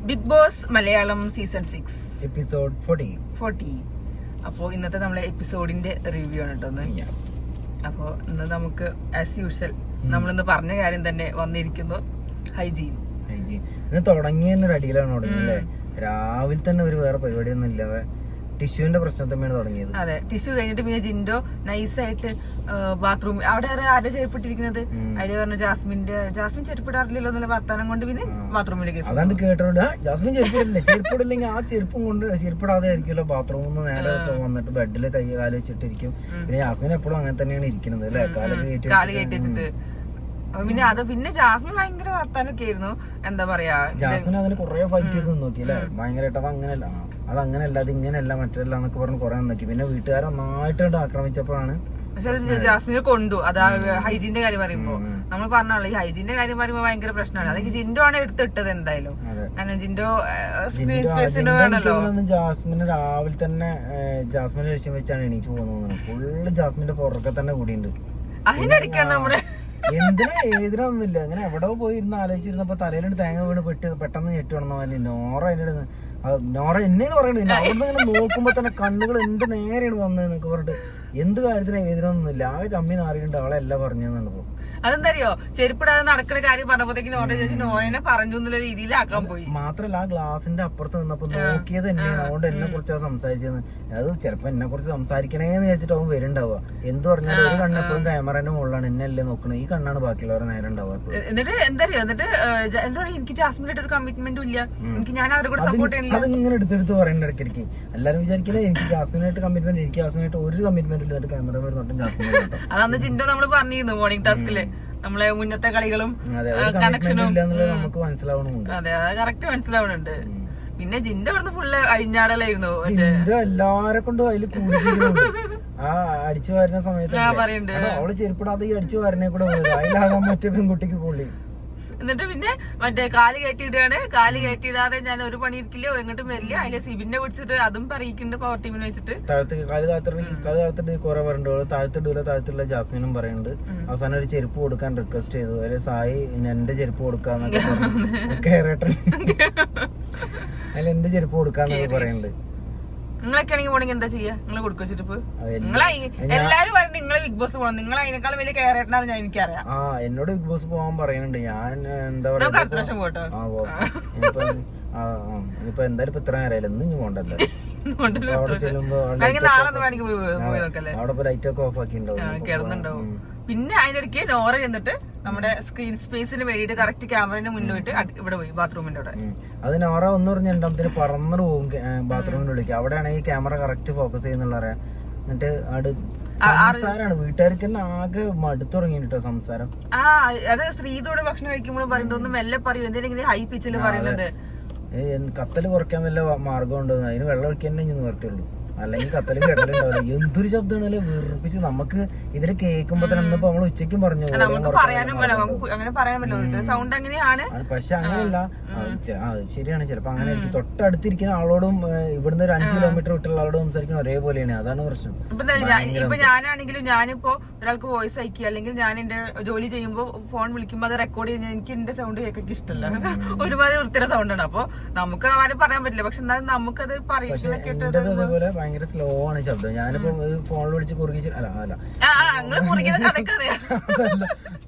Big Boss Malayalam season 6 episode 40. അപ്പോൾ ഇന്നത്തെ നമ്മളെ എപ്പിസോഡിന്റെ റിവ്യൂ ആണ് കേട്ടോ. അപ്പോൾ ഇന്ന് നമുക്ക് ആസ് യൂഷ്വൽ നമ്മളിന്ന് പറഞ്ഞ കാര്യം തന്നെ വന്നിരിക്കുന്നു. ഹൈജീൻ ഇന്ന് തുടങ്ങിയ ഒരു അടിയിലാണ് തുടങ്ങിയല്ലേ. രാവിലെ തന്നെ ഒരു വേറെ പരിപാടിയൊന്നും ഇല്ലാതെ ടിഷ്യൂവിന്റെ പ്രശ്നം തന്നെയാണ് തുടങ്ങിയത്. അതെ, ടിഷ്യൂ കഴിഞ്ഞിട്ട് പിന്നെ ജിൻഡോ നൈസായിട്ട് ബാത്റൂം അവിടെ ആരോ ചെരുപ്പിട്ടിരിക്കുന്നത് അതിൽ പറഞ്ഞു ജാസ്മിൻ ചെരുപ്പിടാറില്ലല്ലോ എന്നുള്ള വർത്താനം കൊണ്ട് പിന്നെ ബാത്റൂമിലേക്ക് അതാണ്ട് കേട്ടോണ്ട് ജാസ്മിൻ ചെരുപ്പിടില്ലേ, ചെരുപ്പിടില്ലെങ്കിൽ ആ ചെരുപ്പും കൊണ്ട് ചെരുപ്പിടാതെ ആയിരിക്കുമല്ലോ ബാത്റൂമിൽ നിന്ന് നേരെ വന്നിട്ട് ബെഡിൽ കൈ കാല് വെച്ചിട്ടിരിക്കും. പിന്നെ ജാസ്മിൻ എപ്പോഴും അങ്ങനെ തന്നെയാണ് ഇരിക്കുന്നത് അല്ലെ, കാല് കയറ്റി വെച്ചിട്ട്. പിന്നെ ജാസ്മിൻ ഭയങ്കര വർത്താനൊക്കെ ആയിരുന്നു. എന്താ പറയാ, ജാസ്മിൻ അതിന് കുറെ ഫൈറ്റ് ചെയ്ത് നോക്കിയല്ലേ, ഭയങ്കരമായിട്ട് അതങ്ങനെയല്ല അത് ഇങ്ങനെയല്ല മറ്റല്ല എന്നൊക്കെ പറഞ്ഞ് കുറെ നോക്കി. പിന്നെ വീട്ടുകാരെ നന്നായിട്ട് ആക്രമിച്ചപ്പോഴാണ്. പക്ഷെ ജാസ്മിനെ കൊണ്ടു. അത് ഹൈജീന്റെ കാര്യം പറയുമ്പോ നമ്മൾ പറഞ്ഞോളൂ, ഈ ഹൈജീന്റെ കാര്യം പറയുമ്പോ ഭയങ്കര പ്രശ്നമാണ്. അതൊക്കെ ജിൻഡോ ആണ് എടുത്തിട്ടത് എന്തായാലും. കാരണം ജിൻഡോ ജാസ്മിന് രാവിലെ തന്നെ ജാസ്മിന്റെ ലക്ഷ്യം വെച്ചാണ് എണീച്ച് പോകുന്നത്. ഫുള്ള് ജാസ്മിന്റെ പുറക്കെ തന്നെ കൂടിയുണ്ട്. അതിനടിക്കാണ് നമ്മുടെ എന്തിനാ ഏതിനൊന്നുമില്ല. അങ്ങനെ എവിടെ പോയിരുന്ന് ആലോചിച്ചിരുന്നപ്പോ തലയിലോട്ട് തേങ്ങ വീണ് പെട്ടെന്ന് ഞെട്ടുവണമെന്ന് പറഞ്ഞു. നോറ എന്നെയാണ് പറയണത്. അവിടെ ഇങ്ങനെ നോക്കുമ്പോ തന്നെ കണ്ണുകൾ എന്ത് നേരെയാണ് വന്നത് എന്നൊക്കെ പറഞ്ഞിട്ട് എന്ത് കാര്യത്തിനാ ഏതിനൊന്നുമില്ല. ആകെ ചമ്മി നാറിയുണ്ട് ആളെ എല്ലാം പറഞ്ഞപ്പോ. അതെന്തറിയോ, ചെരുപ്പിടാതെ നടക്കുന്ന കാര്യം പറഞ്ഞപ്പോഴത്തേക്ക് നോറനെ പറഞ്ഞു എന്നുള്ള രീതിയിലാക്കാൻ പോയി. മാത്രല്ല ആ ഗ്ലാസിന്റെ അപ്പുറത്ത് നിന്നപ്പോ നോക്കിയത് തന്നെയാണ്. അതുകൊണ്ട് എന്നെ കുറിച്ചാ സംസാരിച്ചത്. അത് ചിലപ്പോ എന്നെ കുറിച്ച് സംസാരിക്കണേന്ന് വെച്ചിട്ട് അവൻ വരുന്നുണ്ടാവുക. എന്ത് പറഞ്ഞാലും ഒരു കണ്ണെപ്പോഴും ക്യാമറന്റെ മുകളിലാണ്, എന്നെയല്ലേ നോക്കണത്. ഈ കണ്ണാണ് ബാക്കിയുള്ളവരെ നേരം ഉണ്ടാവുക. എന്നിട്ട് എന്താ പറയാ, എനിക്ക് ജാസ്മിനായിട്ട് ഒരു കമ്മിറ്റ്മെന്റും ഇല്ല. എനിക്ക് ഞാൻ അവരെ കൂടെ സപ്പോർട്ട് ചെയ്യണില്ല. അതിങ്ങനെ എടുത്തെടുത്ത് പറയേണ്ട ഇടയ്ക്കിടയ്ക്ക്. എല്ലാരും വിചാരിക്കണേ എനിക്ക് ജാസ്മിനായിട്ട് കമ്മിറ്റ്മെന്റ്, എനിക്ക് ജാസ്മിനായിട്ട് ഒരു കമ്മിറ്റ്മെന്റ് ഇല്ലാത്ത ക്യാമറ തൊട്ടും ജാസ്മിൻ. അതാണ് ജിൻഡോ നമ്മള് പറഞ്ഞിരുന്നു മോർണിംഗ് ടാസ്കില്. നമ്മളെ മുന്നത്തെ കളികളും കണക്ഷനും നമുക്ക് മനസ്സിലാവണമുണ്ട്. അതെ, അത് കറക്റ്റ് മനസ്സിലാവണുണ്ട്. പിന്നെ ജിൻഡോ ഇവിടുന്ന് ഫുള്ള് അഴിഞ്ഞാടലായിരുന്നു. എല്ലാരെ കൊണ്ടും അതിൽ കൂടിയിരിക്കുന്നുണ്ട്. ആ അടിച്ചു വരുന്ന സമയത്ത് അവള് ചെരുപ്പിടാതെ ഈ അടിച്ചു വരണേ കൂടെ പോയത്. അതിലാകാൻ മറ്റേ പെൺകുട്ടിക്ക് പൊള്ളി. എന്നിട്ട് പിന്നെ മറ്റേ കാല് കയറ്റിയിടാണ്. കാല് കയറ്റിയിടാതെ ഞാൻ ഒരു പണി ഇരിക്കില്ല, എങ്ങോട്ടും വരില്ല. അതിലെ സിബിനെ പിടിച്ചിട്ട് അതും പറയിക്കുന്നുണ്ട് പവർ ടീമിനെ വെച്ചിട്ട്. കാല് താഴത്തിട്ട് കുറെ പറയുന്നുണ്ട്. താഴത്തില്ല ജാസ്മിനും പറയുന്നുണ്ട്. അവസാനം ഒരു ചെരുപ്പ് കൊടുക്കാൻ റിക്വസ്റ്റ് ചെയ്തു. അതിൽ സായി എന്റെ ചെരുപ്പ് കൊടുക്കാന്നൊക്കെ കേറട്ടെ, അതിൽ എന്റെ ചെരുപ്പ് കൊടുക്കാന്നൊക്കെ പറയുന്നുണ്ട്. നിങ്ങളൊക്കെ ആണെങ്കിൽ പോണെങ്കിൽ എന്താ ചെയ്യാ? നിങ്ങൾ കൊടുക്കോ ചെരുപ്പ്? എല്ലാരും പറയുന്നത് നിങ്ങള് ബിഗ് ബോസ് പോകണം, നിങ്ങൾ അതിനേക്കാളും വലിയ കയറേട്ടനാണ് ഞാൻ എനിക്കറിയാം. എന്നോട് ബിഗ് ബോസ് പോകാൻ പറയുന്നുണ്ട്. ഞാൻ എന്താ പറയാ, ഇപ്പൊ എന്തായാലും ഇപ്പൊ ഇത്ര നേരം ഇന്ന് ഇനി പോണ്ടല്ലോ. അവിടെ ചെല്ലുമ്പോ അവിടെ ലൈറ്റ് ഒക്കെ ഓഫ് ആക്കി കിടന്നുണ്ടാവും. പിന്നെ അതിനിടയ്ക്ക് നോറ ചെന്നിട്ട് നമ്മുടെ സ്ക്രീൻ സ്പേസിന് വേണ്ടിട്ട് കറക്റ്റ് ക്യാമറയുടെ മുന്നോട്ട് ഇവിടെ പോയി ബാത്റൂമിന്റെ അവിടെ. അത് നോറ ഒന്ന് പറഞ്ഞ രണ്ടാമത്തിന് പറന്നു പോകും ബാത്റൂമിന്റെ ഉള്ളിലേക്ക്. അവിടെയാണ് ഈ ക്യാമറ കറക്റ്റ് ഫോക്കസ് ചെയ്യുന്നുള്ള അറിയാം. എന്നിട്ട് സംസാരമാണ് വീട്ടുകാർക്ക് തന്നെ ആകെ മടുത്തു തുടങ്ങിട്ടോ സംസാരം. അത് ശ്രീതോടെ ഭക്ഷണം കഴിക്കുമ്പോഴും പറയുന്നത് ഒന്ന് മെല്ലെ പറയൂ, എന്തെങ്കിലും ഹൈ പിച്ചിൽ പറയുന്നത്. കത്തല് കുറയ്ക്കാൻ വല്ല മാർഗം ഉണ്ടോ? അതിന് വെള്ളം ഒഴിക്കാൻ തന്നെ ഇനി നിവർത്തിയുള്ളൂ, അല്ലെങ്കിൽ കത്തലും കിടലുണ്ടാവില്ല. എന്തൊരു ശബ്ദമാണല്ലേ വെറുപ്പിച്ച്. നമുക്ക് ഇതില് കേൾക്കുമ്പോ തന്നെ ഇന്നിപ്പോ നമ്മള് ഉച്ചയ്ക്കും പറഞ്ഞു. പക്ഷെ അങ്ങനെയല്ല, ശരിയാണ്. ചിലപ്പോ അങ്ങനെ തൊട്ടടുത്തിരിക്കുന്ന ആളോടും ഇവിടുന്ന് ഒരു 5 കിലോമീറ്റർ വിട്ടുള്ള ആളോട് സംസാരിക്കുന്ന ഒരേപോലെയാണ്. അതാണ് പ്രശ്നം. ഇപ്പൊ ഞാനാണെങ്കിലും ഞാനിപ്പോ ഒരാൾക്ക് വോയിസ് അയക്കുക, അല്ലെങ്കിൽ ഞാൻ എന്റെ ജോലി ചെയ്യുമ്പോ ഫോൺ വിളിക്കുമ്പോ അത് റെക്കോർഡ് ചെയ്യുന്ന എനിക്ക് എന്റെ സൗണ്ട് കേൾക്കാൻ ഇഷ്ടമല്ല. ഒരുമാതിരി വൃത്തിയുടെ സൗണ്ടാണ്. അപ്പൊ നമുക്ക് ആരും പറയാൻ പറ്റില്ല. പക്ഷെ എന്നാലും നമുക്കത് അതേപോലെ ഭയങ്കര സ്ലോ ആണ് ശബ്ദം. ഞാനിപ്പോ ഫോണിൽ വിളിച്ച് കുറുകി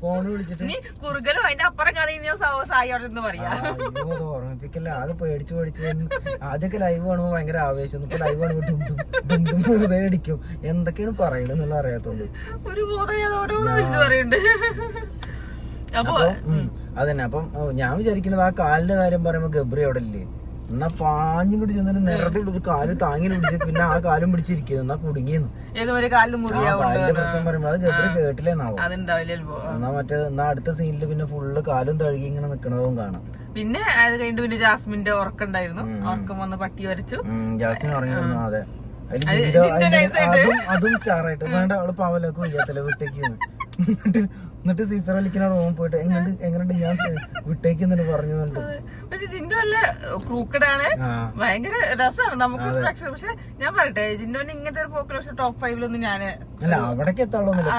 ഫോണിൽ വിളിച്ചിട്ട് ഓർമ്മിപ്പിക്കല്ല. ആകെ പേടിച്ച് ആദ്യമൊക്കെ ലൈവ് കാണുമ്പോ ഭയങ്കര ആവേശം. ഇപ്പൊ ലൈവ് കാണുമ്പോ ഹൃദയം അടിക്കും. എന്തൊക്കെയാണ് പറയണെന്നുള്ള അറിയാത്തോണ്ട് അതന്നെ. അപ്പം ഞാൻ വിചാരിക്കുന്നത് ആ കാലിന്റെ കാര്യം പറയുമ്പോ ഗബ്രി അവിടെ ഇല്ലേ, എന്നാ പാഞ്ഞും കൂടി ചെന്നിട്ട് നേരത്തെ ഒരു കാല് താങ്ങി പിടിച്ച് പിന്നെ ആ കാലും പിടിച്ചിരിക്കുന്നു. എന്നാ കുടുങ്ങിയെന്ന് കാലിന്റെ പ്രശ്നം പറയുമ്പോ അത് ഗബ്രി കേട്ടില്ലേന്നാവും. എന്നാ അടുത്ത സീനില് പിന്നെ ഫുള്ള് കാലും തഴുകി ഇങ്ങനെ നിക്കണതും കാണാം. പിന്നെ അത് കഴിഞ്ഞിട്ട് പിന്നെ ജാസ്മിന്റെ ഉറക്കുണ്ടായിരുന്നു. ഉറക്കം വന്ന് പട്ടി വരച്ചു. ജാസ്മിൻ ഉറങ്ങിയിരുന്നു. അതെ, അതും സ്റ്റാർ ആയിട്ട് വേണ്ട. അവള് പാവലൊക്കെ വയ്യാത്തല്ലേ വീട്ടേക്ക്. എന്നിട്ട് എന്നിട്ട് സീസർ വലിക്കുന്ന റൂമിൽ പോയിട്ട് എങ്ങനെയുണ്ട് ഞാൻ വിട്ടേക്കെന്നു പറഞ്ഞു കൊണ്ട്. പക്ഷെ ജിൻഡോ നല്ല ക്രൂക്കഡാണ്, ഭയങ്കര രസമാണ് നമുക്ക്. പക്ഷെ ഞാൻ പറയട്ടെ, ജിൻഡോന് ഇങ്ങനത്തെ ഒരു പോക്കൽ പക്ഷെ ടോപ്പ് 5 ഞാന് അല്ല അവിടേക്ക് എത്താളൊന്നുമില്ല.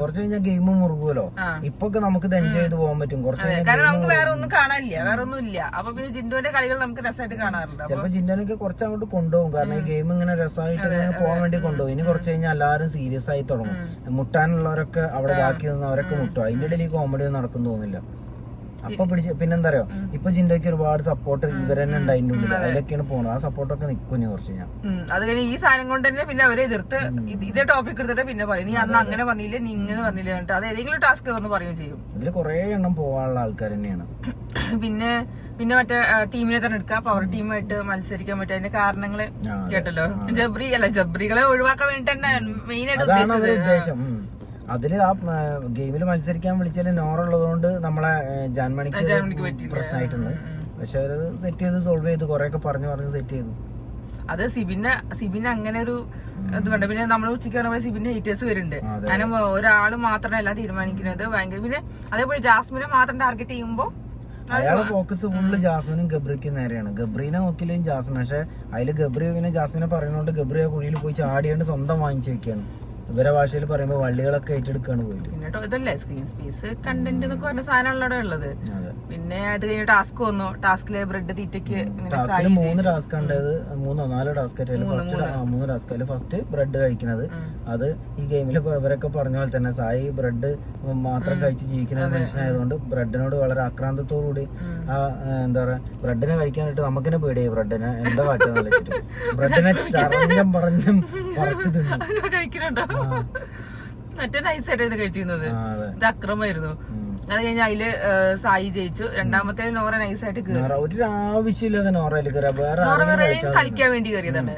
കുറച്ച് കഴിഞ്ഞാൽ ഗെയിം മുറുകുമല്ലോ. ഇപ്പൊക്കെ നമുക്ക് ഇത് എൻജോയ് ചെയ്ത് പോകാൻ പറ്റും. കുറച്ച് കാരണം നമുക്ക് വേറെ ഒന്നും കാണാനില്ല, വേറെ ഒന്നും ഇല്ല. അപ്പൊ പിന്നെ ജിൻഡോന്റെ കളികൾ നമുക്ക് രസമായിട്ട് കാണാറുണ്ട്. ചിലപ്പോ ജിൻഡോനൊക്കെ കുറച്ച് അങ്ങോട്ട് കൊണ്ടുപോകും. കാരണം ഈ ഗെയിം ഇങ്ങനെ രസമായിട്ട് ഇങ്ങനെ പോകാൻ വേണ്ടി കൊണ്ടുപോകും. ഇനി കുറച്ച് കഴിഞ്ഞാൽ എല്ലാവരും സീരിയസ് ആയി തുടങ്ങും. മുട്ടാനുള്ളവരൊക്കെ അവിടെ ബാക്കി നിന്ന് അവരൊക്കെ മുട്ടും. അതിന്റെ ഇടയിൽ ഈ കോമഡി ഒന്നും നടക്കും തോന്നില്ല. അപ്പൊ പിന്നെന്താ അറിയോ, ഇപ്പൊ ജിൻഡോയ്ക്ക് ഒരുപാട് സപ്പോർട്ട് ഇവരെന്നെ ഉണ്ട് അതിന്റെ ഉള്ളിൽ. അതിലൊക്കെയാണ് പോകുന്നത്. ആ സപ്പോർട്ടൊക്കെ നിൽക്കും കുറച്ച് ഞാൻ. അത് കഴിഞ്ഞ് ഈ സാധനം കൊണ്ട് തന്നെ പിന്നെ അവരെ എതിർത്ത് ഇതേ ടോപ്പിക് എടുത്തിട്ട് പിന്നെ പറയും, നീ അന്ന് അങ്ങനെ പറഞ്ഞില്ലേ, നീ ഇങ്ങനെ പറഞ്ഞില്ലേ എന്നിട്ട് അത് ഏതെങ്കിലും ടാസ്ക് വന്ന് പറയുകയും ചെയ്യും. ഇതില് കുറെ എണ്ണം പോകാനുള്ള ആൾക്കാർ തന്നെയാണ്. പിന്നെ മറ്റേ ടീമിനെ തന്നെ എടുക്കാം, പവർ ടീമായിട്ട് മത്സരിക്കാൻ പറ്റും. അതിന്റെ കാരണങ്ങള് കേട്ടല്ലോ. ജബ്രികളെ ഒഴിവാക്കാൻ വേണ്ടി തന്നെ മെയിൻ ആയിട്ട് ഉദ്ദേശം. അതില് ആ ഗെയിമിൽ മത്സരിക്കാൻ വിളിച്ചാൽ നോറുള്ളതുകൊണ്ട് നമ്മളെ ജാൻമണിക്ക് പ്രശ്നമായിട്ടുണ്ട്. പക്ഷെ അവരത് സെറ്റ് ചെയ്ത് സോൾവ് ചെയ്ത് കൊറേയൊക്കെ പറഞ്ഞ് സെറ്റ് ചെയ്തു. അത് സിബിന് അങ്ങനെ ഒരു ഇത് വേണ്ട. പിന്നെ നമ്മൾ ഉച്ചയ്ക്ക് പറഞ്ഞ സിബിന്റെ ഹേറ്റേഴ്സ് വരുന്നുണ്ട്. കാരണം ഒരാള് മാത്രമല്ല തീരുമാനിക്കുന്നത്, ഭയങ്കര. പിന്നെ അതേപോലെ ജാസ്മിനെ മാത്രം ടാർഗറ്റ് ചെയ്യുമ്പോ അയാളെ ഫോക്കസ് ഫുള്ള് ജാസ്മിനും ഗബ്രിക്കും നേരെയാണ്. ഗബ്രീനെ നോക്കിയില്ലേയും ജാസ്മിൻ. പക്ഷെ അതില് ഗബ്രി പിന്നെ ജാസ്മിനെ പറയുന്നോണ്ട് ഗബ്രി ആ കുഴിയിൽ പോയി ചാടിയാണ്ട് സ്വന്തം വാങ്ങിച്ചു വെക്കുകയാണ്. ഇവരെ ഭാഷയിൽ പറയുമ്പോ വള്ളികളൊക്കെ ഏറ്റെടുക്കാണ് പോയിട്ട്. പിന്നെ ഇതല്ലേ സ്ക്രീൻ സ്പേസ് കണ്ടന്റ് എന്നൊക്കെ പറഞ്ഞ സാധനമുള്ള ഉള്ളത്. പിന്നെ അത് കഴിഞ്ഞ ടാസ്ക് വന്നു. ടാസ്കിലെ ബ്രെഡ് തീറ്റയ്ക്ക് 3 ടാസ്ക് ഉണ്ടായത്, 4 ടാസ്ക് ഫസ്റ്റ് ബ്രെഡ് കഴിക്കുന്നത്. അത് ഈ ഗെയിമിൽ ഇവരൊക്കെ പറഞ്ഞ പോലെ തന്നെ സായി ബ്രെഡ് മാത്രം കഴിച്ച് ജീവിക്കുന്ന ഒരു മനുഷ്യനായതുകൊണ്ട് ബ്രെഡിനോട് വളരെ ആക്രാന്തത്തോടുകൂടി എന്താ പറയാ ബ്രെഡിനെ കഴിക്കാനായിട്ട് നമുക്കെന്നെ പേടിയായി. ബ്രെഡിനെ എന്താ കാട്ടുന്ന വെച്ചിട്ട് ബ്രെഡിനെ ചറഞ്ഞം പറഞ്ഞും പറിച്ചു തിന്നു കഴിക്കുന്നുണ്ടോ. മറ്റേ നൈസായിട്ട് കഴിച്ചിരുന്നത് ഇത് അക്രമായിരുന്നു. അത് കഴിഞ്ഞ അതില് സായി ജയിച്ചു. രണ്ടാമത്തെ നോറ നൈസായിട്ട് ഒരു ആവശ്യമില്ലാതെ നോറയിൽ കളിക്കാൻ വേണ്ടി കയറിയതാണ്.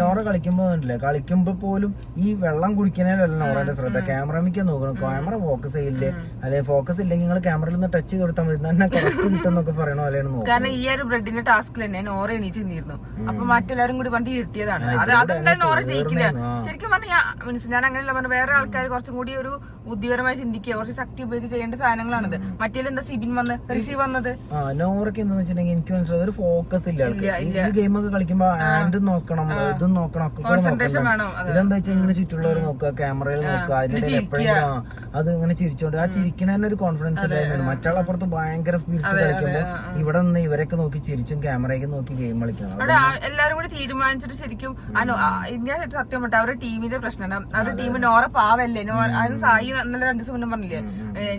നോറ കളിക്കുമ്പോ പോലും ഈ വെള്ളം കുടിക്കുന്നതിലല്ല നോറയുടെ ശ്രദ്ധ. ക്യാമറമിക്ക് നോക്കണം, ക്യാമറ ഫോക്കസ് ചെയ്യില്ലേ, അല്ലെ ഫോക്കസ് ഇല്ലെങ്കിൽ നിങ്ങൾ ക്യാമറയിൽ നിന്ന് ടച്ച് കൊടുത്താൽ മതി, തന്നെ കറക്റ്റ് കിട്ടുന്നൊക്കെ പറയണ പോലെയാണ് നോക്കുന്നത്. കാരണം ഈ ഒരു ബ്രെഡിന്റെ ടാസ്കിൽ തന്നെ നോറ എണീച്ച് നിന്നിരുന്നു. അപ്പൊ മറ്റെല്ലാരും കൂടി പണ്ട് ഇരുത്തിയതാണ്. അതെന്തായാലും നോറ ജയിക്കില്ല. ശരിക്കും പറഞ്ഞാൽ ഞാൻ അങ്ങനെയല്ല പറഞ്ഞു. വേറെ ആൾക്കാർ കുറച്ചും കൂടി ഒരു ബുദ്ധിപരമായി ചിന്തിക്കുക, കുറച്ച് ശക്തി ഉപയോഗിച്ച് ചെയ്യേണ്ട സാധനങ്ങളാണത്. മറ്റേലെന്താ സിബിൻ വന്ന് ഋഷി വന്നത്. നോറയ്ക്ക് എന്താന്ന് വെച്ചിട്ടുണ്ടെങ്കിൽ എനിക്ക് മനസ്സിലായത് ഒരു ഫോക്കസ് ഇല്ല. ഈ ഗെയിമൊക്കെ കളിക്കുമ്പോ ഹാൻഡും നോക്കണം, ഇതും നോക്കണം, ഒക്കെ കൂടെ നോക്കണം. ഇതെന്താ വെച്ചാൽ ഇങ്ങനെ ചുറ്റുള്ളവർ നോക്കുക, ക്യാമറയിൽ നോക്കുക, അതിന്റെ എപ്പോഴെങ്കിലും അത് ഇങ്ങനെ ചിരിച്ചോണ്ട് ആ ചിരിക്കുന്നതിന് ഒരു കോൺഫിഡൻസ് ഇല്ലായ്മയാണ്. മറ്റാളപ്പുറത്ത് ഭയങ്കര സ്പിരിറ്റ് കളിക്കുമ്പോ ഇവിടെ നിന്ന് ഇവരൊക്കെ നോക്കി ചിരിച്ചും ക്യാമറയൊക്കെ നോക്കി ഗെയിം കളിക്കണം. എല്ലാരും കൂടി തീരുമാനിച്ചിട്ട് ശരിക്കും ഞാൻ സത്യം പറ്റ അവരുടെ ടീമിന്റെ പ്രശ്നമാണ്. അവരുടെ ടീം നോറ പാവല്ലേ, അതിന് സായി ഇന്നലെ 2 ദിവസം മുന്നേ പറഞ്ഞില്ലേ,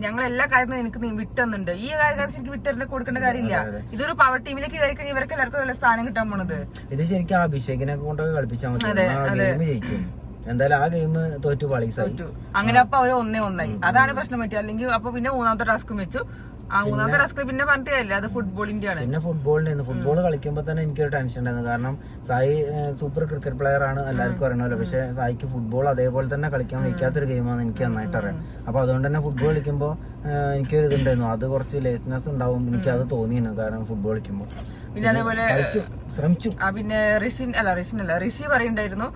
ഞങ്ങൾ എല്ലാ കാര്യത്തിനും എനിക്ക് വിട്ടുന്നുണ്ട്. ഈ കാര്യം ശരിക്കും വിട്ടറിന് കൊടുക്കേണ്ട കാര്യമില്ല. ഇതൊരു പവർ ടീമിലേക്ക് കയറി കഴിഞ്ഞാൽ ഇവർക്ക് എല്ലാവർക്കും നല്ല സ്ഥാനം കിട്ടാൻ പോണത്. ഇത് ശരിക്കും അഭിഷേകിനെ കൊണ്ടൊക്കെ കളിപ്പിച്ചാൽ മതി. ജയിച്ചു എന്തായാലും ആ ഗെയിം തോറ്റു പാളീസായി. അങ്ങനെ അപ്പൊ അവര് 1-1 അതാണ് പ്രശ്നം പറ്റിയ. അല്ലെങ്കിൽ അപ്പൊ പിന്നെ 3ാമത്തെ ടാസ്കും വെച്ചു. ആ 3ാമത്തെ ടാസ്ക് പിന്നെ പറഞ്ഞിട്ടില്ല, അത് ഫുട്ബോളിന്റെ ആണ്. പിന്നെ ഫുട്ബോൾ കളിക്കുമ്പോ തന്നെ എനിക്കൊരു ടെൻഷൻ ഉണ്ടായിരുന്നു. കാരണം സായി സൂപ്പർ ക്രിക്കറ്റ് പ്ലെയർ ആണ്, എല്ലാവർക്കും അറിയണമല്ലോ. പക്ഷെ സായിക്ക് ഫുട്ബോൾ അതേപോലെ തന്നെ കളിക്കാൻ വയ്ക്കാത്തൊരു ഗെയിമാണ് എനിക്ക് നന്നായിട്ട് അറിയാം. അപ്പൊ അതുകൊണ്ട് തന്നെ ഫുട്ബോൾ കളിക്കുമ്പോൾ എനിക്കൊരു ഇതുണ്ടായിരുന്നു, അത് കുറച്ച് ലേസ്നെസ് ഉണ്ടാവും, എനിക്ക് അത് തോന്നിയിരുന്നു. കാരണം ഫുട്ബോൾ കളിക്കുമ്പോൾ പിന്നെ അതേപോലെ ശ്രമിച്ചു. പിന്നെ ഋഷി പറയുണ്ടായിരുന്നു,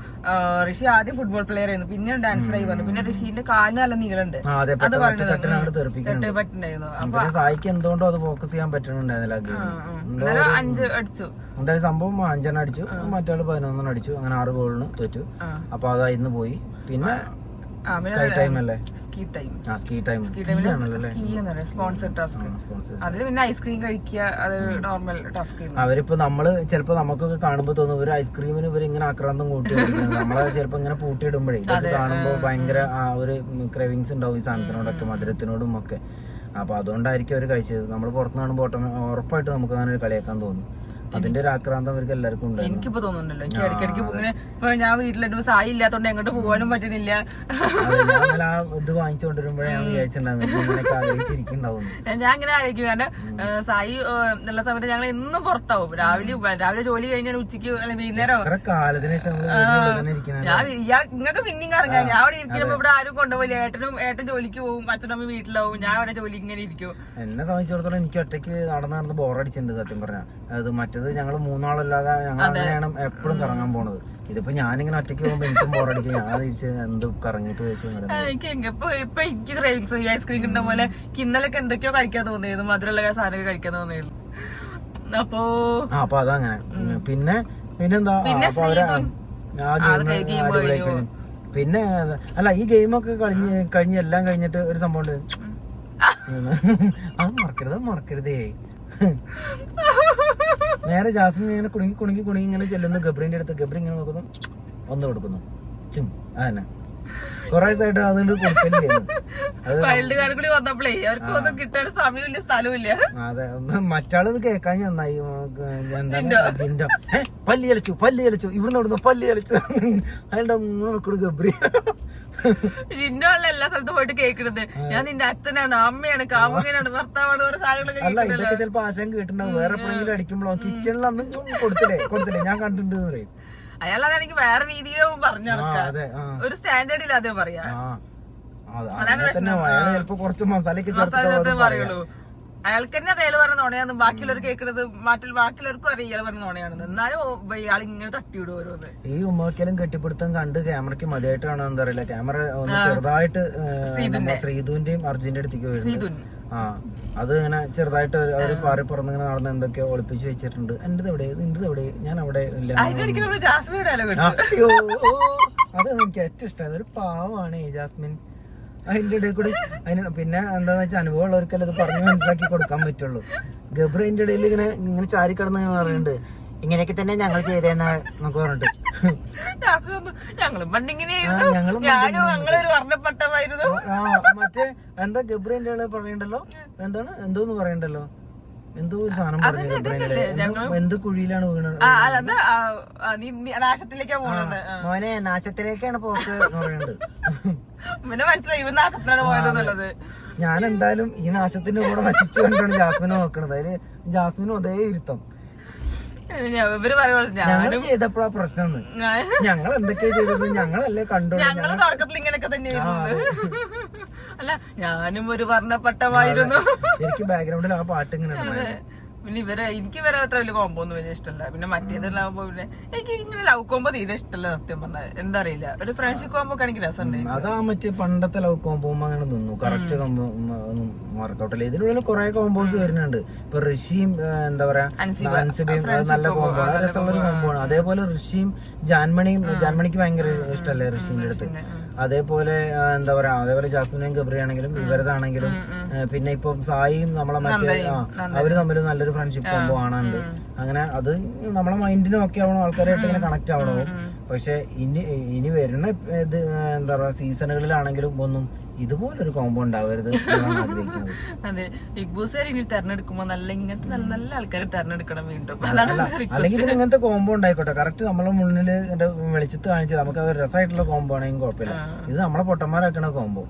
ഋഷി ആദ്യം ഫുട്ബോൾ പ്ലെയർ ആയിരുന്നു, പിന്നെ ഡാൻസറായി വന്നു. പിന്നെ ഋഷിന്റെ കാലിന് നല്ല നീളുണ്ട്, അത് പറ്റുന്നുണ്ടായിരുന്നു. അപ്പൊ സായിക്ക് എന്തുകൊണ്ടോ അത് ഫോക്കസ് ചെയ്യാൻ പറ്റുന്നുണ്ടായിരുന്നില്ല. 5 അടിച്ചു. എന്തായാലും സംഭവം 5 അടിച്ചു, മറ്റാള് 11 അടിച്ചു. അങ്ങനെ 6 ഗോളിന് തോറ്റു. അപ്പൊ അതാ ഇന്ന് പോയി. പിന്നെ സ്കൈ ടൈം അല്ലേ, സ്പോൺസർ ടാസ്ക്. അതില് പിന്നെ ഐസ്ക്രീം കഴിക്കുക, അത് നോർമൽ ടാസ്ക്. അവരിപ്പോ നമ്മള് ചിലപ്പോ നമുക്കൊക്കെ കാണുമ്പോ തോന്നും ഒരു ഐസ്ക്രീമിന് ഇവർ ഇങ്ങനെ ആക്രാന്തം കൂട്ടി നമ്മളെ ചിലപ്പോ ഇങ്ങനെ പൂട്ടിയിടുമ്പോഴേ ഇതൊക്കെ കാണുമ്പോ ഭയങ്കര ഒരു ക്രേവിങ്സ് ഉണ്ടാവും ഈ സാധനത്തിനോടൊക്കെ, മധുരത്തിനോടും ഒക്കെ. അപ്പൊ അതുകൊണ്ടായിരിക്കും അവർ കഴിച്ചത്. നമ്മൾ പുറത്ത് കാണുമ്പോൾ ഉറപ്പായിട്ട് നമുക്ക് അങ്ങനെ ഒരു കളിയാക്കാൻ തോന്നും. അതിന്റെ ഒരു ആക്രാന്തം അവർക്ക് എല്ലാവർക്കും ഉണ്ട്. എനിക്കിപ്പോ തോന്നുന്നുണ്ടല്ലോ, എനിക്ക് ഇടയ്ക്കിടയ്ക്ക് ഇങ്ങനെ ഇപ്പൊ ഞാൻ വീട്ടിലിട്ട് സായി ഇല്ലാത്തോണ്ട് എങ്ങോട്ട് പോകാനും പറ്റുന്നില്ല. ഇത് വാങ്ങിച്ചുകൊണ്ടിരുമ്പോഴേ ഞാൻ വിചാരിച്ചിട്ടുണ്ടാവും. ഞാൻ ഇങ്ങനെ ആയിരിക്കും. കാരണം സായി ഉള്ള സമയത്ത് ഞങ്ങൾ എന്നും പുറത്താവും. രാവിലെ ജോലി കഴിഞ്ഞാൽ ഉച്ചയ്ക്ക് വൈകുന്നേരം. നിങ്ങൾക്ക് പിന്നെയും കറങ്ങാം. ഞാൻ അവിടെ ഇരിക്കുമ്പോ ഇവിടെ ആരും കൊണ്ടുപോയില്ല. ഏട്ടൻ ജോലിക്ക് പോകും, അച്ഛനമ്മ വീട്ടിലാവും, ഞാൻ അവിടെ ജോലി ഇങ്ങനെ ഇരിക്കും. എന്നെ സംബന്ധിച്ചിടത്തോളം എനിക്ക് ഒറ്റയ്ക്ക് നടന്ന് ബോറടിച്ചിട്ടുണ്ട് സത്യം പറഞ്ഞാൽ. അത് മറ്റേ മറ്റേത് ഞങ്ങള് മൂന്നാളല്ലാതെ ഞങ്ങൾ അങ്ങനെയാണ് എപ്പോഴും കറങ്ങാൻ പോണത്. ഇതിപ്പോ ഞാനിങ്ങനെ ഒറ്റയ്ക്ക് പോകുമ്പോ എനിക്കും ബോറടിക്കും. ഞാൻ തിരിച്ച് എന്ത് കറങ്ങിട്ട് വെച്ച് ഇപ്പൊ എനിക്ക് ക്രേവിങ്സ് ഐസ്ക്രീം കിട്ടുന്ന പോലെ ഇന്നലൊക്കെ എന്തൊക്കെയോ കഴിക്കാൻ തോന്നിയത്, മധുരമുള്ള സാധനമൊക്കെ കഴിക്കാൻ തോന്നിയത്. അപ്പൊ അതങ്ങനെ. പിന്നെന്താ അപ്പൊ അവര് ആ ഗെയിം അടിപൊളിയായി. പിന്നെ അല്ല ഈ ഗെയിമൊക്കെ കഴിഞ്ഞ് എല്ലാം കഴിഞ്ഞിട്ട് ഒരു സംഭവം ഉണ്ട്, അത് മറക്കരുതേ. നേരെ ജാസ്മിൻ ഇങ്ങനെ കുണുങ്ങി ഇങ്ങനെ ചെല്ലുന്നു ഗബ്രീന്റെ അടുത്ത്. ഗബ്രി ഇങ്ങനെ നോക്കുന്നു, ഒന്ന് കൊടുക്കുന്നു, അതന്നെ കൊറേ ദിവസമായിട്ട് അതുകൊണ്ട് കൊടുക്കലില്ല. അതെ, മറ്റാളത് കേക്കാൻ നന്നായി. എന്താ ജിൻഡോ പല്ല് ചലച്ചു ഇവിടുന്ന് അവിടുന്ന് പല്ല് ചലച്ചു. അതിന്റെ മൂന്ന് ഗബ്രി എല്ലാ സ്ഥലത്തും പോയിട്ട് കേൾക്കണത് ഞാൻ നിന്റെ അച്ഛനാണ്, അമ്മയാണ്, കാമുകനാണ്, ഭർത്താവാണ്, ഓരോ സാധനങ്ങളൊക്കെ. അല്ല ഇതൊക്കെ ചിലപ്പോ ആശങ്ക കിട്ടുണ്ടാവും. വേറെ എപ്പോഴെങ്കിലും അടിക്കുമ്പോഴോ കിച്ചണിൽ അന്ന് കൊടുത്തില്ലേ ഞാൻ കണ്ടിട്ടുണ്ട് പറയും. അയാളാണെങ്കിൽ വേറെ രീതിയിലും പറഞ്ഞു ഒരു സ്റ്റാൻഡേർഡിൽ അതേ പറയാ. ചിലപ്പോ കുറച്ച് മസാലയൊക്കെ പറയുള്ളൂ. അയാൾക്ക് തന്നെ അറിയാല് പറഞ്ഞ നോണയാന്ന്, ബാക്കിയുള്ളവർ കേൾക്കുന്നത് ബാക്കിയുള്ളവർക്കും അറിയാം ഇയാൾ പറഞ്ഞ നോണയാണെന്ന്. എന്നാലും ഇയാൾ ഇങ്ങനെ തട്ടിവിടും ഓരോന്ന്. ഈ ഉമ്മക്കലും കെട്ടിപ്പിടുത്തം കണ്ട് ക്യാമറയ്ക്ക് മതിയായിട്ടാണോ എന്താ അറിയില്ല, ക്യാമറ ഒന്ന് ചെറുതായിട്ട് ശ്രീധുവിന്റെയും അർജുന്റെ അടുത്തേക്ക് വരുന്നത്. അത് ഇങ്ങനെ ചെറുതായിട്ട് അവര് പാറി പുറന്നിങ്ങനെ നടന്ന് എന്തൊക്കെയോ ഒളിപ്പിച്ച് വെച്ചിട്ടുണ്ട്. എന്റേത് എവിടെ, നിന്റേത് എവിടെ, ഞാൻ അവിടെ ഇല്ല. അയ്യോ അത് എനിക്ക് ഏറ്റവും ഇഷ്ടമായത്. ഒരു പാവമാണ് ജാസ്മിൻ. അതിന്റെ ഇടയിൽ കൂടി പിന്നെ എന്താന്ന് വെച്ചാൽ അനുഭവം ഉള്ളവർക്കല്ലേ ഇത് പറഞ്ഞ് മനസ്സിലാക്കി കൊടുക്കാൻ പറ്റുള്ളൂ. ഗബ്രി അതിന്റെ ഇടയിൽ ഇങ്ങനെ ചാരിക്കടന്ന് പറയുന്നുണ്ട്, ഇങ്ങനെയൊക്കെ തന്നെ ഞങ്ങൾ ചെയ്തേന്ന് നമുക്ക് പറഞ്ഞിട്ട്. മറ്റേ എന്താ ഗബ്രിന്റെ പറയണ്ടല്ലോ, എന്തോന്ന് പറയണ്ടല്ലോ, എന്തോ ഒരു സാധനം പറഞ്ഞു ഗബ്രിന്റെ. എന്ത് കുഴിയിലാണ് വീണത്, മോനെ നാശത്തിലേക്കാണ് പോക്ക് എന്ന് പറയുന്നുണ്ട്. പിന്നെ മനസ്സിലായി ഇവ നാശത്തിലാണ് പോയതെന്നുള്ളത്. ഞാൻ എന്തായാലും ഈ നാശത്തിന്റെ കൂടെ നശിച്ചു കണ്ടാണ് ജാസ്മിനെ നോക്കണത്. അതിന് ജാസ്മിനും അതേ ഇരുത്തം. ഞങ്ങൾ ചെയ്തപ്പോഴാ പ്രശ്നം. ഞങ്ങൾ എന്തൊക്കെയാ ചെയ്തത്, ഞങ്ങളല്ലേ കണ്ടോളൂ. തുടക്കത്തിൽ ഇങ്ങനെയൊക്കെ തന്നെയായിരുന്നു. അല്ല ഞാനും ഒരു വർണ്ണപ്പെട്ടമായിരുന്നു. ശരിക്കും ബാക്ക്ഗ്രൗണ്ടിൽ ആ പാട്ട് ഇങ്ങനെ. പിന്നെ എനിക്ക് വരെ അത്ര വലിയ കോമ്പോ ഒന്നും വലിയ ഇഷ്ടമല്ല. പിന്നെ മറ്റേതെല്ലാവുമ്പോ പിന്നെ എനിക്ക് ഇങ്ങനെ ലവ് കോമ്പോ തീരെ ഇഷ്ടമല്ല സത്യം പറഞ്ഞാൽ. എന്താ അറിയില്ല, ഒരു ഫ്രണ്ട്ഷിപ്പ് കോമ്പോ ഒക്കെ എനിക്ക് രസമുണ്ട്. അതാ മറ്റേ പണ്ടത്തെ ലവ് കോമ്പോ അങ്ങനെ നിന്നു. കറക്റ്റ് കോമ്പോ ഒന്നും വർക്കൗട്ടല്ല. ഇതിനുള്ളിൽ കുറെ കോമ്പോസ് വരുന്നുണ്ട്. ഇപ്പൊ ഋഷിയും എന്താ പറയാ അൻസിബയും നല്ല കോമ്പോ ആണ്, രസമുള്ളൊരു കോമ്പോ ആണ്. അതേപോലെ ഋഷിയും ജാൻമണിക്ക് ഭയങ്കര ഇഷ്ടമല്ലേ ഋഷിന്റെ അടുത്ത്. അതേപോലെ എന്താ പറയാ, അതേപോലെ ജാസ്മിനും ഗബ്രി ആണെങ്കിലും ഇവരതാണെങ്കിലും പിന്നെ ഇപ്പൊ സായിയും നമ്മളെ മറ്റേ അവര് തമ്മിൽ നല്ലൊരു ഫ്രണ്ട്ഷിപ്പ് കോമ്പോ ആണുണ്ട്. അങ്ങനെ അത് നമ്മളെ മൈൻഡിനും ഒക്കെ ആവണം, ആൾക്കാരായിട്ട് ഇങ്ങനെ കണക്ട് ആവണോ. പക്ഷെ ഇനി വരുന്ന ഇത് എന്താ പറയാ സീസണുകളിലാണെങ്കിലും ഒന്നും ഇതുപോലൊരു കോമ്പോ ഉണ്ടാവരുത് ആഗ്രഹിക്കുന്നത്. അതെ, ബിഗ് ബോസ് ഇനി തെരഞ്ഞെടുക്കുമ്പോ ഇങ്ങനത്തെ നല്ല നല്ല ആൾക്കാരെ തെരഞ്ഞെടുക്കണം വീണ്ടും. അല്ലെങ്കിൽ ഇങ്ങനത്തെ കോമ്പോ ഉണ്ടായിക്കോട്ടെ, കറക്റ്റ് നമ്മളെ മുന്നിൽ വെളിച്ചത്ത് കാണിച്ച് നമുക്ക് അത് രസമായിട്ടുള്ള കോമ്പോ ആണെങ്കിൽ കുഴപ്പമില്ല. ഇത് നമ്മളെ പൊട്ടന്മാരാക്കണ കോമ്പോ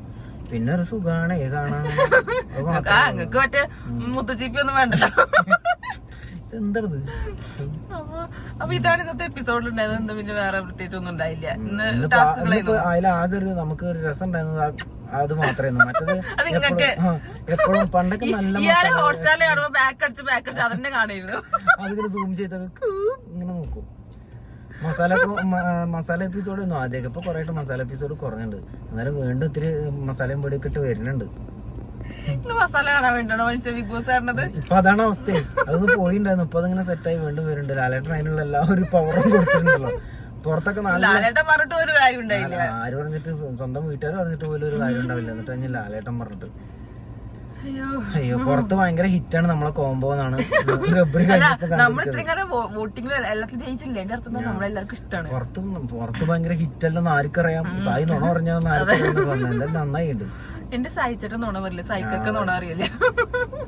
പിന്നെ ഒരു സുഖാണ് കാണാൻ. നിങ്ങൾക്ക് മറ്റേ മുത്തച്ചീപ്പി ഒന്നും വേണ്ടല്ലോ. എന്തത് അപ്പൊ ഇതാണ് ഇന്നത്തെ എപ്പിസോഡിൽ ഉണ്ടായത്. പിന്നെ വേറെ പ്രത്യേകിച്ച് ഒന്നും ഉണ്ടായില്ല. അതിലാകെ ഒരു നമുക്ക് ഒരു രസം ഉണ്ടായിരുന്നത് അത് മാത്രമേ. മറ്റത് എപ്പോഴും പണ്ടൊക്കെ നല്ല അതിങ്ങനെ സൂം ചെയ്തൊക്കെ ഇങ്ങനെ നോക്കും. മസാല എപ്പിസോഡ് ഒന്നും ആദ്യമൊക്കെ ഇപ്പൊ കൊറേ മസാല എപ്പിസോഡ് കുറഞ്ഞിട്ടുണ്ട്. എന്നാലും വീണ്ടും ഇത്തിരി മസാലയും പൊടിയൊക്കെ ഇട്ട് വരുന്നുണ്ട്. മസാല കാണാൻ വേണ്ടിയാണോ മനുഷ്യ ബിഗ് ബോസ് കാണുന്നത്? ഇപ്പൊ അതാണ് അവസ്ഥ. അതൊന്നും പോയിണ്ടായിരുന്നു. ഇപ്പൊ അതിങ്ങനെ സെറ്റായി വീണ്ടും വരുന്നുണ്ട്. ലാലേട്ടൻ അതിനുള്ള എല്ലാ ഒരു പവറും കൊടുത്തിട്ടുണ്ടല്ലോ. പുറത്തൊക്കെ ആര് പറഞ്ഞിട്ട് സ്വന്തം വീട്ടുകാർ പറഞ്ഞിട്ട് പോലും ഒരു കാര്യം ഉണ്ടാവില്ല. എന്നിട്ട് കഴിഞ്ഞ ലാലേട്ടൻ പറഞ്ഞിട്ട് അയ്യോ പുറത്ത് ഭയങ്കര ഹിറ്റാണ് നമ്മളെ കോംബോ എന്നാണ് ഗബ്രി പുറത്ത് ഭയങ്കര ഹിറ്റല്ലെന്ന് ആർക്കറിയാം. സായി നുണ പറഞ്ഞാൽ എന്തായാലും നന്നായിട്ടുണ്ട്. എന്റെ സായിച്ചേട്ടൻ നുണ പറയില്ല, സായിക്കൊക്കെ നുണ അറിയില്ല.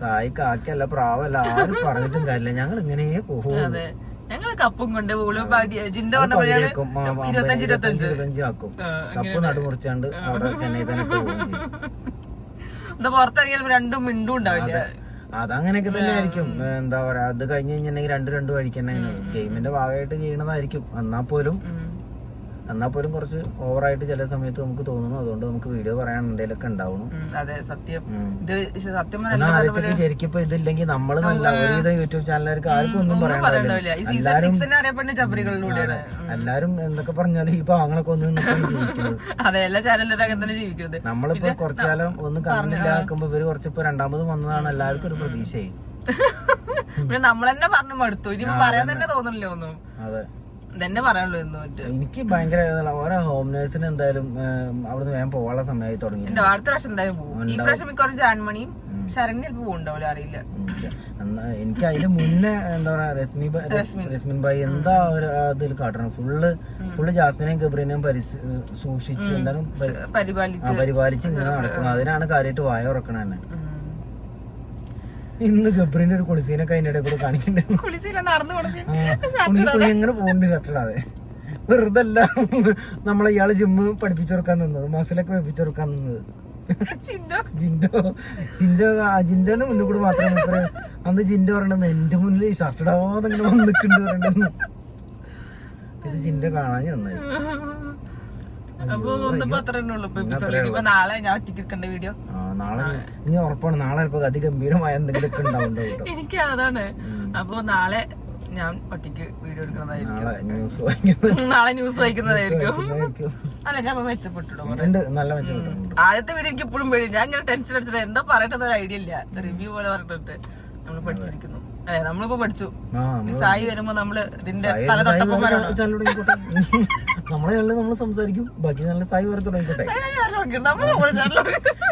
സായി കാക്കല്ല പ്രാവല്ല, ആരും പറഞ്ഞിട്ടും കാര്യമില്ല. ഞങ്ങൾ ഇങ്ങനെ പോകും. ഞങ്ങള് കപ്പും കൊണ്ട് ജിന്റെ 25 ആക്കും. കപ്പ് നടുമുറിച്ചാണ്ട് അവിടെ ചെന്നൈ തന്നെ പുറത്തിറങ്ങിയാൽ രണ്ടും മിണ്ടും ഉണ്ടാവില്ല. അതങ്ങനെയൊക്കെ തന്നെ ആയിരിക്കും. എന്താ പറയാ, അത് കഴിഞ്ഞ് കഴിഞ്ഞിട്ടുണ്ടെങ്കിൽ രണ്ടു വഴിക്ക് തന്നെ ഗെയിമിന്റെ ഭാഗമായിട്ട് ചെയ്യണതായിരിക്കും. എന്നാ പോലും എന്നാൽ പോലും കുറച്ച് ഓവറായിട്ട് ചില സമയത്ത് നമുക്ക് തോന്നുന്നു. അതുകൊണ്ട് നമുക്ക് വീഡിയോ പറയാൻ എന്തെങ്കിലുമൊക്കെ ഉണ്ടാവുന്നു. അതെ സത്യം. ഇത് സത്യം ആലോചിച്ചൊക്കെ ശരിക്കും ഇപ്പൊ ഇതില്ലെങ്കിൽ നമ്മള് നല്ല ഒരുവിധം യൂട്യൂബ് ചാനലുകാർക്ക് ആർക്കും ഒന്നും പറയാനില്ല. എല്ലാരും എന്തൊക്കെ പറഞ്ഞാലും ഈ പാവങ്ങളൊക്കെ ഒന്നും ജീവിക്കുന്നത്. അതെ, എല്ലാ ചാനലിലും അങ്ങനെ തന്നെ ജീവിക്കുന്നത്. നമ്മളിപ്പോ കുറച്ചുകാലം ഒന്നും കണ്ണില്ലാക്കുമ്പോ ഇവര് കുറച്ചിപ്പോ രണ്ടാമത് വന്നതാണ് എല്ലാവർക്കും ഒരു പ്രതീക്ഷയായി. പിന്നെ നമ്മൾ തന്നെ പറഞ്ഞു മടുത്തു. ഇനിയിപ്പോ പറയാൻ തന്നെ തോന്നില്ല ഒന്നും. അതെ, തന്നെ പറയാനുള്ളൂ എന്ന്. എനിക്ക് ഭയങ്കര ഓരോ ഹോം നേഴ്സിന് എന്തായാലും അവിടുന്ന് വേഗം പോകാനുള്ള സമയമായി തുടങ്ങി. അടുത്ത പ്രാവശ്യം എന്തായാലും പോകും. ഈ പ്രാവശ്യം മിക്കവാറും ജാൻമണിയും ശരണ്യ ചിലപ്പോ പോകുന്നുണ്ടാവില്ല, അറിയില്ല. എനിക്ക് അതിന് മുന്നേ എന്താ പറയാ രശ്മിൻ ഭായി എന്താ ഒരു ഇതിൽ കാട്ടണം. ഫുള്ള് ജാസ്മിനെയും ഗബ്രീനെയും സൂക്ഷിച്ച് എന്താണ് പരിപാലിച്ച് ഇങ്ങനെ നടക്കണം. അതിനാണ് കാര്യമായിട്ട് വായ ഉറക്കണ തന്നെ. ഇന്ന് ഗബ്രീന്റെ ഒരു കുളിസീനൊക്കെ അതിന്റെ ഇടയിൽ കൂടെ കാണിക്കണ്ടേ. എങ്ങനെ പോകണ്ട് ഷട്ടിടാതെ വെറുതെ അല്ല നമ്മളെ ഇയാള് ജിമ്മ് പഠിപ്പിച്ചെടുക്കാൻ നിന്നത്, മസിലൊക്കെ പഠിപ്പിച്ചെടുക്കാൻ നിന്നത്. ജിൻഡോന്റെ മുന്നിൽ കൂടെ മാത്രമേ അന്ന് ജിൻഡോ പറയണെന്ന് എന്റെ മുന്നിൽ ഷർട്ടിടാതെ ഇങ്ങനെ വന്നിട്ടുണ്ട് പറയണ്ടെന്ന്. ഇത് ജിൻഡോ കാണാൻ നന്നായി. നാളെ ഞാൻ ഒറ്റയ്ക്ക് വീഡിയോ നാളെ ഇനി ഉറപ്പാണ്. നാളെ ചിലപ്പോ അതിഗംഭീരമായ എന്തെങ്കിലുമൊക്കെ ഉണ്ടാവുന്നുണ്ട്. എനിക്ക് അതാണ്. അപ്പൊ നാളെ ഞാൻ ഒറ്റയ്ക്ക് വീഡിയോ എടുക്കുന്നതായിരിക്കും. നാളെ ന്യൂസ് വായിക്കുന്നതായിരിക്കും. അല്ല, ഞാൻ മെച്ചപ്പെട്ടിടും. നല്ല മെച്ചപ്പെട്ടു. ആദ്യത്തെ വീഡിയോ എനിക്ക് ഇപ്പോഴും പേടി. ഞാൻ ഇങ്ങനെ ടെൻഷൻ അടിച്ചിട്ട് എന്താ പറയേണ്ടത് ഒരു ഐഡിയ ഇല്ല. റിവ്യൂ പോലെ പറഞ്ഞിട്ട് നമ്മള് പഠിച്ചിരിക്കുന്നു. അതെ, നമ്മളിപ്പോ പഠിച്ചു. സായി വരുമ്പോ നമ്മള് ഇതിന്റെ പല തൊട്ടപ്പന്മാരാണ്. നമ്മളെ നമ്മള് സംസാരിക്കും, ബാക്കി നല്ല സായി വരെ തുടങ്ങിക്കോട്ടെ.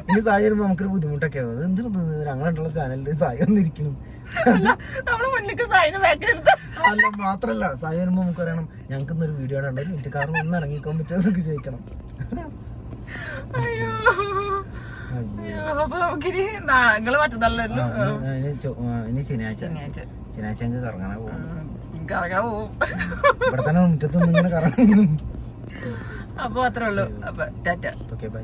ഇനി സായി വരുമ്പോ നമുക്കൊരു ബുദ്ധിമുട്ടൊക്കെ ആവും. എന്തിനാ ഞങ്ങളുള്ള ചാനലിൽ സായി വന്നിരിക്കണം. അല്ല, മാത്രല്ല സായി വരുമ്പോ നമുക്ക് പറയണം ഞങ്ങൾക്ക് ഇന്നൊരു വീഡിയോ ഉണ്ട്, ഒരു മിനിറ്റ് കാരണം ഒന്ന് ഇറങ്ങിക്കാൻ പറ്റുമെന്നൊക്കെ ചോദിക്കണം. ഇനി ശനിയാഴ്ച ഞങ്ങൾക്ക് കറങ്ങാനാ പോകും. ഇവിടെ തന്നെ മുറ്റത്തൊന്നും ഇങ്ങനെ കറങ്ങും. അപ്പൊ അത്രേ ഉള്ളൂ. അപ്പൊ ടാറ്റ. Okay, by.